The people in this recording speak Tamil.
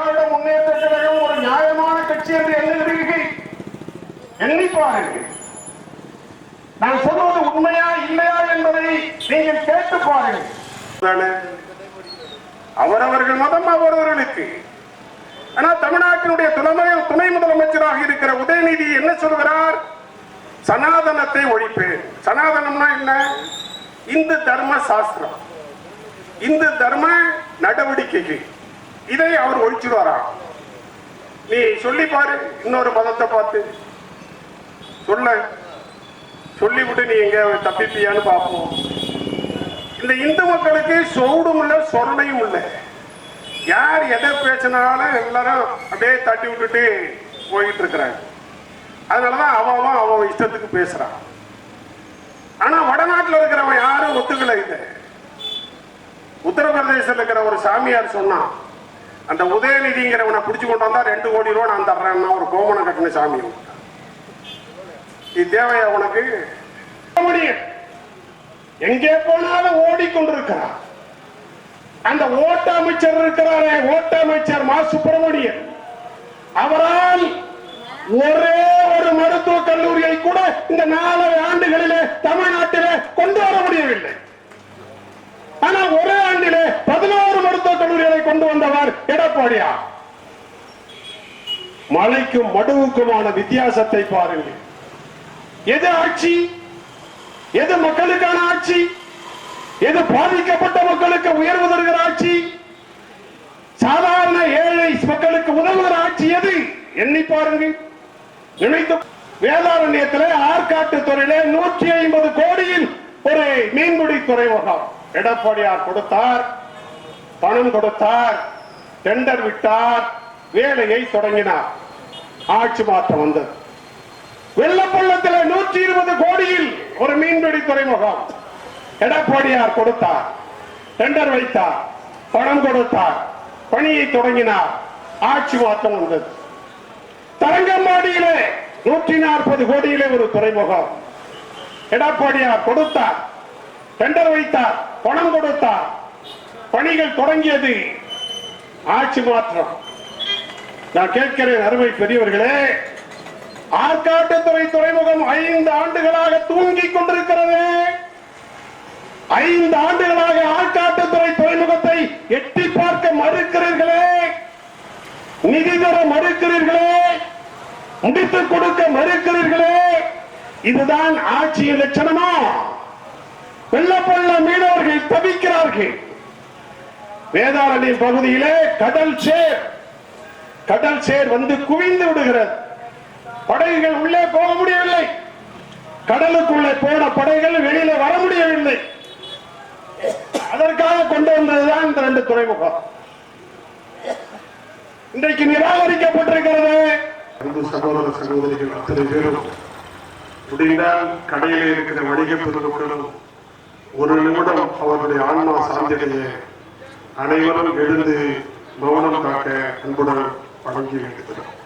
திராவிட முன்னேற்ற கழகம் ஒரு நியாயமான கட்சி என்று எண்ணுகிறீர்கள், எண்ணி பாருங்கள். நான் சொல்வது உண்மையா இல்லையா என்பதை நீங்கள் கேட்டு பாருங்கள். அவரவர்கள் மதம் அவரவர்களுக்கு. ஆனா தமிழ்நாட்டினுடைய துணை முதலமைச்சராக இருக்கிற உதயநிதி என்ன சொல்கிறார்? சனாதனத்தை ஒழிப்பேன். சனாதனம்னா என்ன? இந்து தர்ம சாஸ்திரம், இந்து தர்ம நடவடிக்கைகள், இதை அவர் ஒழிச்சுடுவாரா? நீ சொல்லி பாரு, இன்னொரு மதத்தை பார்த்து சொல்லிவிட்டு நீ எங்க தப்பிப்பியான்னு பார்ப்போம். இந்த இந்து மக்களுக்கு சோடும் இல்லை, சொரணையும் இல்லை. யார் எதை பேசினாலும் எல்லாரும் அப்படியே தட்டி விட்டுட்டு போயிட்டு இருக்கிறாங்க. அதனாலதான் அவன் இஷ்டத்துக்கு பேசுறான். ஆனா வடநாட்டில் இருக்கிறவன் யாரும் ஒத்துக்கல. இது உத்தரப்பிரதேசத்தில் இருக்கிற ஒரு சாமியார் சொன்னான், அந்த உதயநிதிங்கிறவனை பிடிச்சு கொண்டு வந்தா 2 கோடி ரூபா நான் தர்றேன்னா ஒரு கோமணம் கட்டின சாமி. இது தேவையா உனக்கு? எங்கே போனாலும் ஓடிக்கொண்டிருக்கிறார். அந்த ஓட்ட அமைச்சர் இருக்கிறாரே, ஓட்ட அமைச்சர் மா சுப்பிரமணியன், அவரால் ஒரே ஒரு மருத்துவக் கல்லூரியை கூட இந்த 4 ஆண்டுகளிலே தமிழ்நாட்டிலே கொண்டு வர முடியவில்லை. ஆனா ஒரே ஆண்டிலே 11 மருத்துவக் கல்லூரிகளை கொண்டு வந்தவர் எடப்பாடியா. மலைக்கும் மடுவுக்குமான வித்தியாசத்தை பாருங்கள். எது ஆட்சி? எது மக்களுக்கான ஆட்சி? எது பாதிக்கப்பட்ட மக்களுக்கு உயர்வு தருகிற ஆட்சி? சாதாரண ஏழை மக்களுக்கு உதவுகிற ஆட்சி எது? எண்ணி பாருங்கள். நினைத்து வேதாரண்யத்தில் ஆற்காட்டு துறையில 150 கோடியில் ஒரு மீன்பிடி துறைமுகம் எடப்பாடியார் கொடுத்தார், பணம் கொடுத்தார், டெண்டர் விட்டார், வேலையை தொடங்கினார். ஆட்சி மாற்றம் வந்தது. வெள்ளப்பள்ளத்தில் 120 கோடியில் ஒரு மீன்பிடி துறைமுகம் எடப்பாடியார் கொடுத்தார், டெண்டர் வைத்தார், பணம் கொடுத்தார், பணியை தொடங்கினார். ஆட்சி மாற்றம் வந்தது. தரங்கம்பாடியிலே 140 கோடியிலே ஒரு துறைமுகம் எடப்பாடியார் கொடுத்தார், டெண்டர் வைத்தார், பணம் கொடுத்தார், பணிகள் தொடங்கியது. ஆட்சி மாற்றம். நான் கேட்கிறேன் அருமை பெரியவர்களே, ஆற்காட்டுத்துறை துறைமுகம் 5 ஆண்டுகளாக தூங்கிக் கொண்டிருக்கிறது. 5 ஆண்டுகளாக ஆற்காட்டுத்துறை துறைமுகத்தை எட்டி பார்க்க மறுக்கிறீர்களே, நிதி தர மறுக்கிறீர்களே, முடித்துக் கொடுக்க மறுக்கிறீர்களே. இதுதான் ஆட்சியின் லட்சணமா? வெள்ளப்பள்ள மீனவர்கள் தவிக்கிறார்கள். வேதாரண்யம் பகுதியிலே கடல் சேர் வந்து குவிந்து விடுகிறது. படகுகள் உள்ளே போக முடியவில்லை. கடலுக்குள்ளே போன படகுகள் வெளியில வர முடியவில்லை. அதற்காக கொண்டு வந்ததுதான் இந்த 2 துறைமுகம். இன்றைக்கு நிராகரிக்கப்பட்டிருக்கிறது. அன்பு சகோதர சகோதரிகள் அத்தனை பேரும் முடிந்தால் கடையில் இருக்கிற வணிக பெருமக்களும் ஒரு நிமிடம் அவர்களுடைய ஆன்மா சாந்திடைய அனைவரும் எழுந்து மௌனம் காக்க அன்புடன் வழங்கி வைக்கிறோம்.